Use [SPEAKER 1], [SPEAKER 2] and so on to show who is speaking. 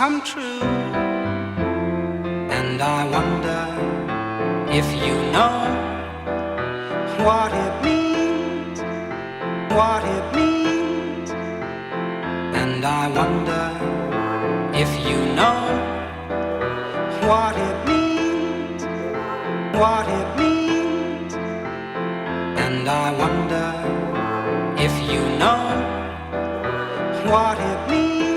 [SPEAKER 1] come true. And I wonder if you know what it means, what it means. And I wonder if you know what it means, what it means. And I wonder if you know what it means.